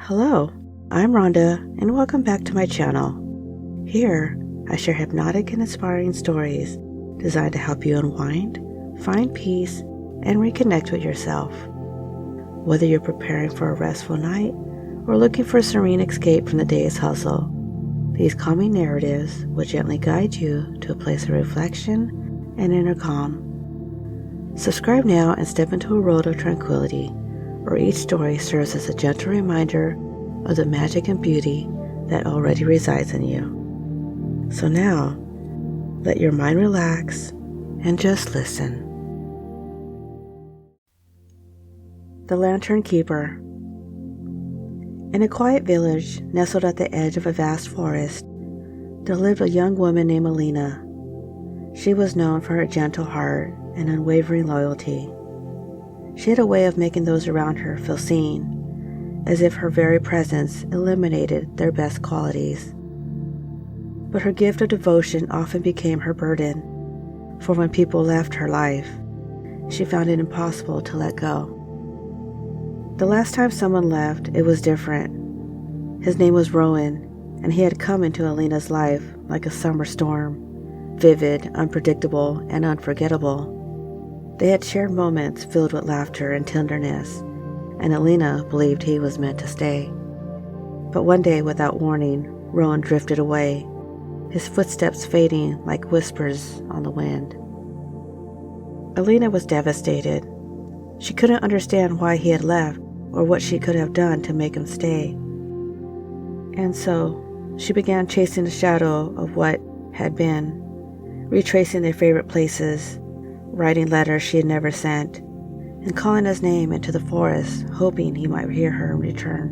Hello, I'm Rhonda, and welcome back to my channel. Here, I share hypnotic and inspiring stories designed to help you unwind, find peace, and reconnect with yourself. Whether you're preparing for a restful night or looking for a serene escape from the day's hustle, these calming narratives will gently guide you to a place of reflection and inner calm. Subscribe now and step into a world of tranquility, where each story serves as a gentle reminder of the magic and beauty that already resides in you. So now, let your mind relax and just listen. The Lantern Keeper. In a quiet village nestled at the edge of a vast forest, there lived a young woman named Alina. She was known for her gentle heart and unwavering loyalty. She had a way of making those around her feel seen, as if her very presence illuminated their best qualities. But her gift of devotion often became her burden, for when people left her life, she found it impossible to let go. The last time someone left, it was different. His name was Rowan, and he had come into Alina's life like a summer storm, vivid, unpredictable, and unforgettable. They had shared moments filled with laughter and tenderness, and Alina believed he was meant to stay. But one day, without warning, Rowan drifted away, his footsteps fading like whispers on the wind. Alina was devastated. She couldn't understand why he had left or what she could have done to make him stay. And so, she began chasing the shadow of what had been, retracing their favorite places, writing letters she had never sent, and calling his name into the forest, hoping he might hear her in return.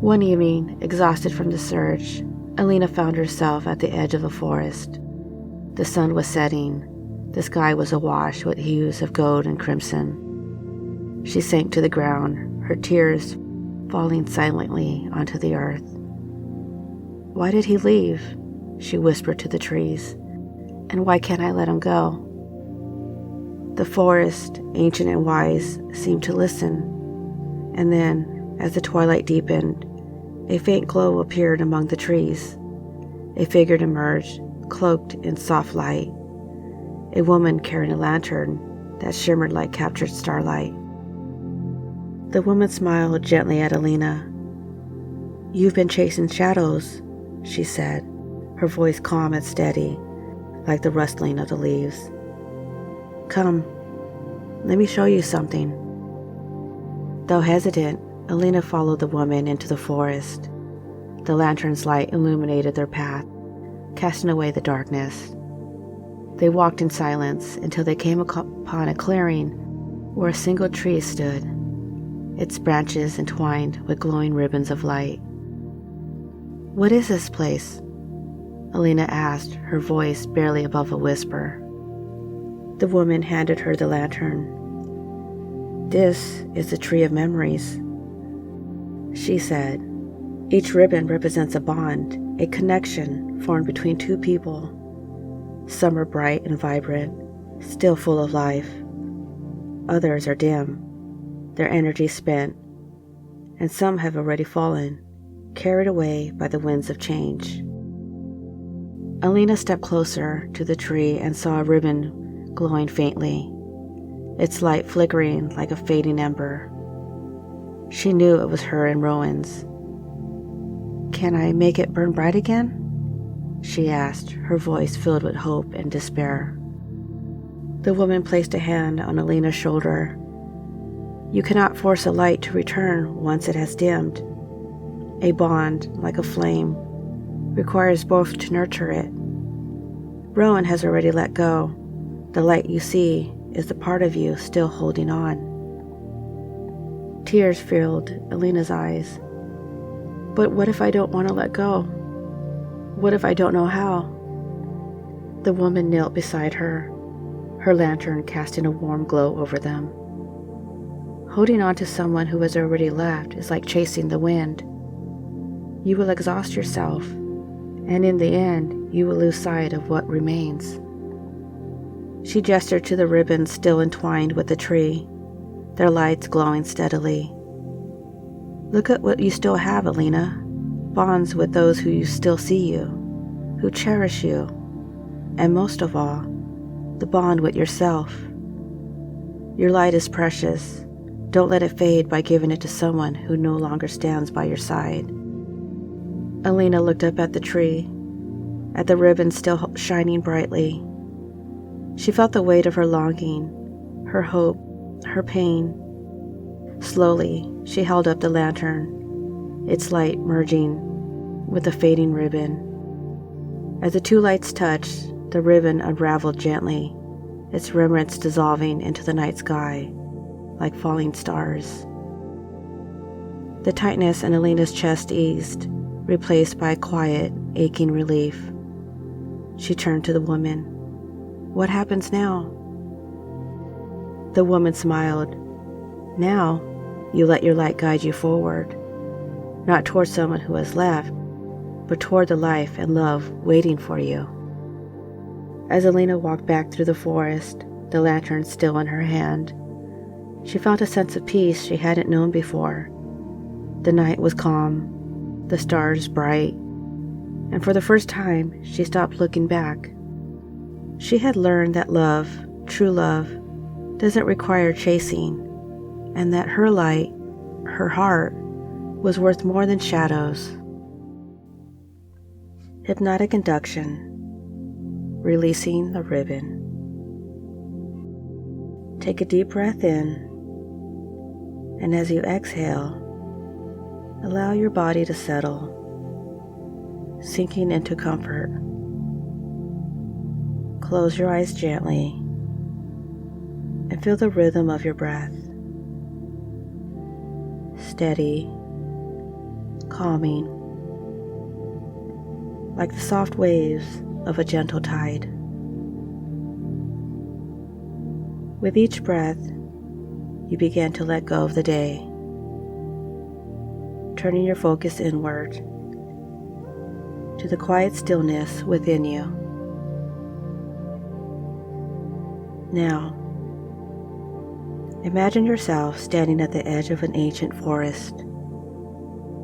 One evening, exhausted from the search, Alina found herself at the edge of the forest. The sun was setting. The sky was awash with hues of gold and crimson. She sank to the ground, her tears falling silently onto the earth. "Why did he leave?" she whispered to the trees. "And why can't I let him go?" The forest, ancient and wise, seemed to listen, and then, as the twilight deepened, a faint glow appeared among the trees. A figure emerged, cloaked in soft light, a woman carrying a lantern that shimmered like captured starlight. The woman smiled gently at Alina. "You've been chasing shadows," she said, her voice calm and steady, like the rustling of the leaves. "Come, let me show you something." Though hesitant, Alina followed the woman into the forest. The lantern's light illuminated their path, casting away the darkness. They walked in silence until they came upon a clearing where a single tree stood, its branches entwined with glowing ribbons of light. "What is this place?" Alina asked, her voice barely above a whisper. The woman handed her the lantern. "This is the Tree of Memories," she said. "Each ribbon represents a bond, a connection formed between two people. Some are bright and vibrant, still full of life. Others are dim, their energy spent, and some have already fallen, carried away by the winds of change." Alina stepped closer to the tree and saw a ribbon glowing faintly, its light flickering like a fading ember. She knew it was her and Rowan's. "Can I make it burn bright again?" she asked, her voice filled with hope and despair. The woman placed a hand on Alina's shoulder. "You cannot force a light to return once it has dimmed. A bond, like a flame, requires both to nurture it. Rowan has already let go. The light you see is the part of you still holding on." Tears filled Alina's eyes. "But what if I don't want to let go? What if I don't know how?" The woman knelt beside her, her lantern casting a warm glow over them. "Holding on to someone who has already left is like chasing the wind. You will exhaust yourself, and in the end, you will lose sight of what remains." She gestured to the ribbons still entwined with the tree, their lights glowing steadily. Look at what you still have, Alina. Bonds with those who still see you, who cherish you, and most of all, the bond with yourself. Your light is precious. Don't let it fade by giving it to someone who no longer stands by your side. Alina looked up at the tree, at the ribbon still shining brightly. She felt the weight of her longing, her hope, her pain. Slowly, she held up the lantern, its light merging with the fading ribbon. As the two lights touched, the ribbon unraveled gently, its remnants dissolving into the night sky like falling stars. The tightness in Alina's chest eased, replaced by a quiet, aching relief. She turned to the woman. "What happens now?" The woman smiled. "Now, you let your light guide you forward, not toward someone who has left, but toward the life and love waiting for you." As Alina walked back through the forest, the lantern still in her hand, she felt a sense of peace she hadn't known before. The night was calm, the stars bright, and for the first time, she stopped looking back. She had learned that love, true love, doesn't require chasing, and that her light, her heart, was worth more than shadows. Hypnotic Induction. Releasing the ribbon. Take a deep breath in, and as you exhale, allow your body to settle, sinking into comfort. Close your eyes gently and feel the rhythm of your breath. Steady, calming, like the soft waves of a gentle tide. With each breath, you begin to let go of the day, turning your focus inward to the quiet stillness within you. Now, imagine yourself standing at the edge of an ancient forest.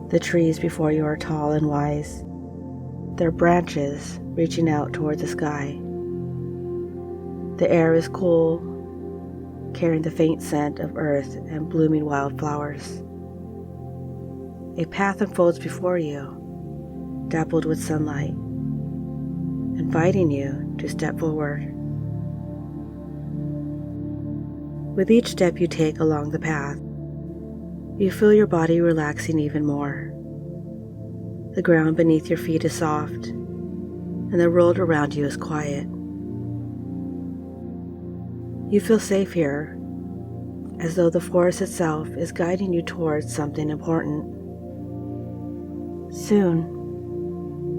The trees before you are tall and wise, their branches reaching out toward the sky. The air is cool, carrying the faint scent of earth and blooming wildflowers. A path unfolds before you, dappled with sunlight, inviting you to step forward. With each step you take along the path, you feel your body relaxing even more. The ground beneath your feet is soft, and the world around you is quiet. You feel safe here, as though the forest itself is guiding you towards something important. Soon,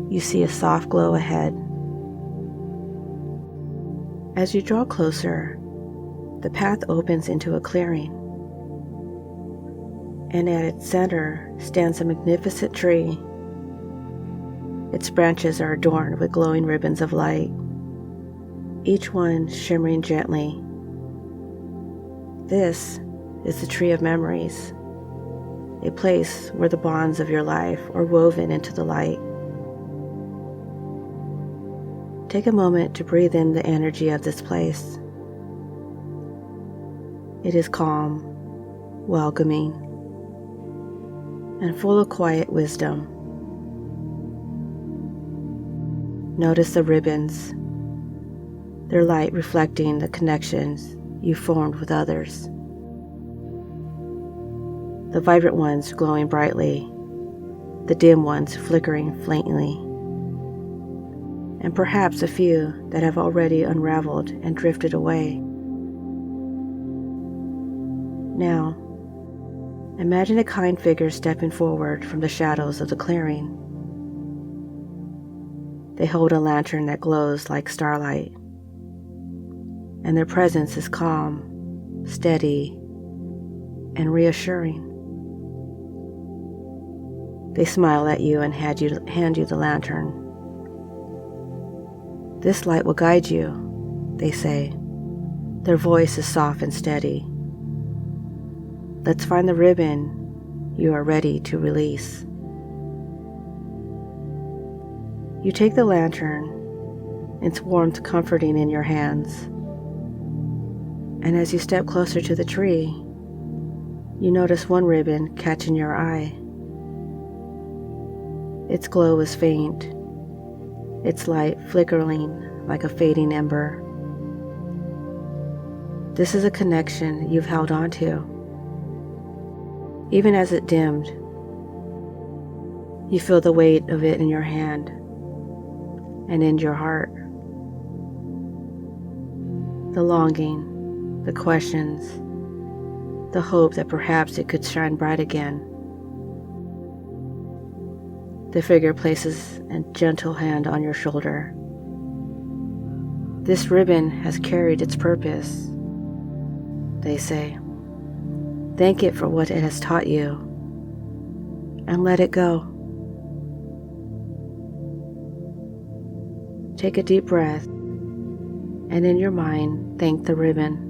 you see a soft glow ahead. As you draw closer, the path opens into a clearing, and at its center stands a magnificent tree. Its branches are adorned with glowing ribbons of light, each one shimmering gently. This is the tree of memories, a place where the bonds of your life are woven into the light. Take a moment to breathe in the energy of this place. It is calm, welcoming, and full of quiet wisdom. Notice the ribbons, their light reflecting the connections you formed with others. The vibrant ones glowing brightly, the dim ones flickering faintly, and perhaps a few that have already unraveled and drifted away. Now, imagine a kind figure stepping forward from the shadows of the clearing. They hold a lantern that glows like starlight, and their presence is calm, steady, and reassuring. They smile at you and hand you the lantern. "This light will guide you," they say. Their voice is soft and steady. "Let's find the ribbon you are ready to release. You take the lantern, its warmth comforting in your hands, and as you step closer to the tree, you notice one ribbon catching your eye. Its glow is faint, its light flickering like a fading ember. This is a connection you've held on to. Even as it dimmed, you feel the weight of it in your hand and in your heart. The longing, the questions, the hope that perhaps it could shine bright again. The figure places a gentle hand on your shoulder. This ribbon has carried its purpose, they say. Thank it for what it has taught you, and let it go. Take a deep breath, and in your mind, thank the ribbon.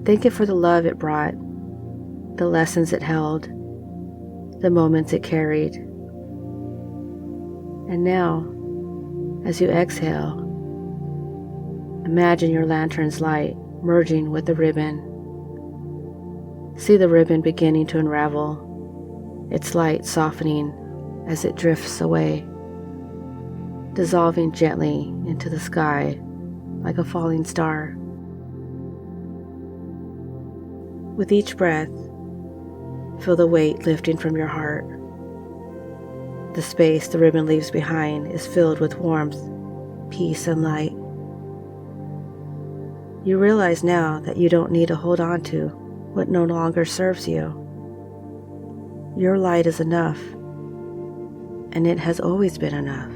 Thank it for the love it brought, the lessons it held, the moments it carried. And now, as you exhale, imagine your lantern's light merging with the ribbon. See the ribbon beginning to unravel, its light softening as it drifts away, dissolving gently into the sky like a falling star. With each breath, feel the weight lifting from your heart. The space the ribbon leaves behind is filled with warmth, peace, and light. You realize now that you don't need to hold on to what no longer serves you. Your light is enough, and it has always been enough.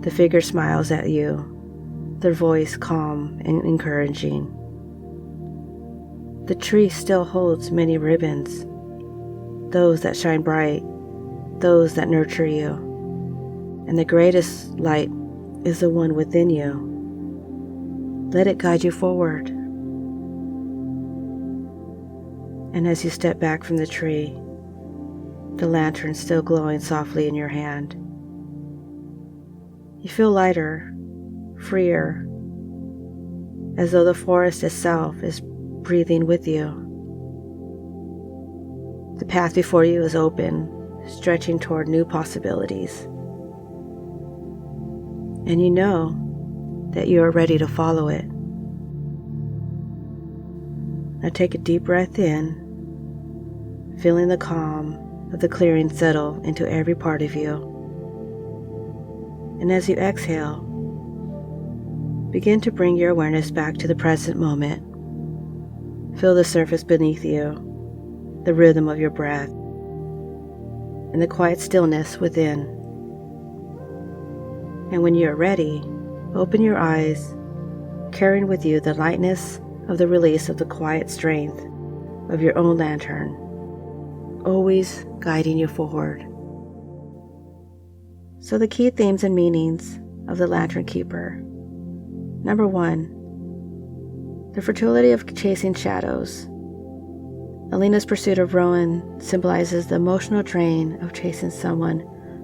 The figure smiles at you, their voice calm and encouraging. The tree still holds many ribbons, those that shine bright, those that nurture you, and the greatest light is the one within you. Let it guide you forward. And as you step back from the tree, the lantern still glowing softly in your hand, you feel lighter, freer, as though the forest itself is breathing with you. The path before you is open, stretching toward new possibilities. And you know that you are ready to follow it. Now take a deep breath in, feeling the calm of the clearing settle into every part of you. And as you exhale, begin to bring your awareness back to the present moment. Feel the surface beneath you, the rhythm of your breath, and the quiet stillness within. And when you are ready, open your eyes, carrying with you the lightness of the release of the quiet strength of your own lantern, always guiding you forward. So the key themes and meanings of the Lantern Keeper. Number 1, the fertility of chasing shadows. Alina's pursuit of Rowan symbolizes the emotional drain of chasing someone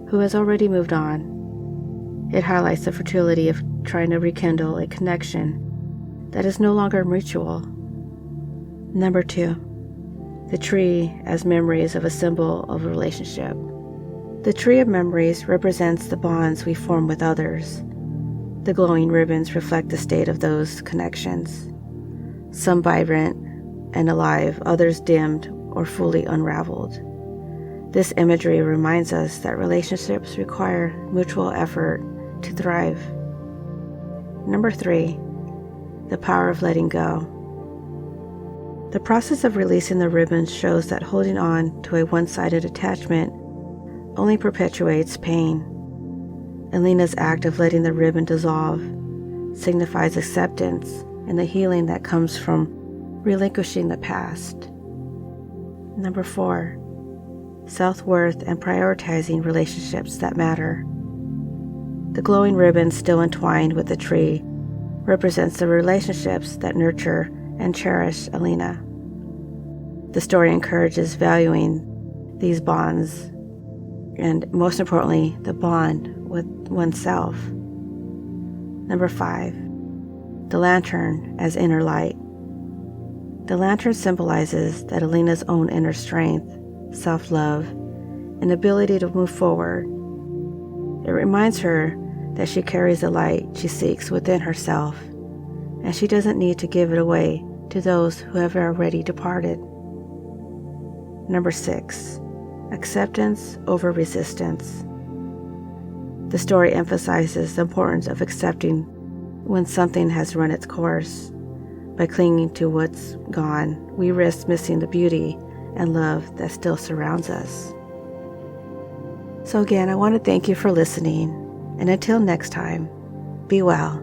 who has already moved on. It highlights the fertility of trying to rekindle a connection that is no longer mutual. Number 2, the tree as memories of a symbol of a relationship. The tree of memories represents the bonds we form with others. The glowing ribbons reflect the state of those connections, some vibrant and alive, others dimmed or fully unraveled. This imagery reminds us that relationships require mutual effort to thrive. Number 3, the power of letting go. The process of releasing the ribbons shows that holding on to a one-sided attachment only perpetuates pain. Alina's act of letting the ribbon dissolve signifies acceptance and the healing that comes from relinquishing the past. Number 4, self-worth and prioritizing relationships that matter. The glowing ribbon still entwined with the tree represents the relationships that nurture and cherish Alina. The story encourages valuing these bonds and, most importantly, the bond with oneself. Number 5, the lantern as inner light. The lantern symbolizes that Alina's own inner strength, self-love, and ability to move forward. It reminds her that she carries the light she seeks within herself, and she doesn't need to give it away to those who have already departed. Number 6, acceptance over resistance. The story emphasizes the importance of accepting when something has run its course. By clinging to what's gone, we risk missing the beauty and love that still surrounds us. So again, I want to thank you for listening, and until next time, be well.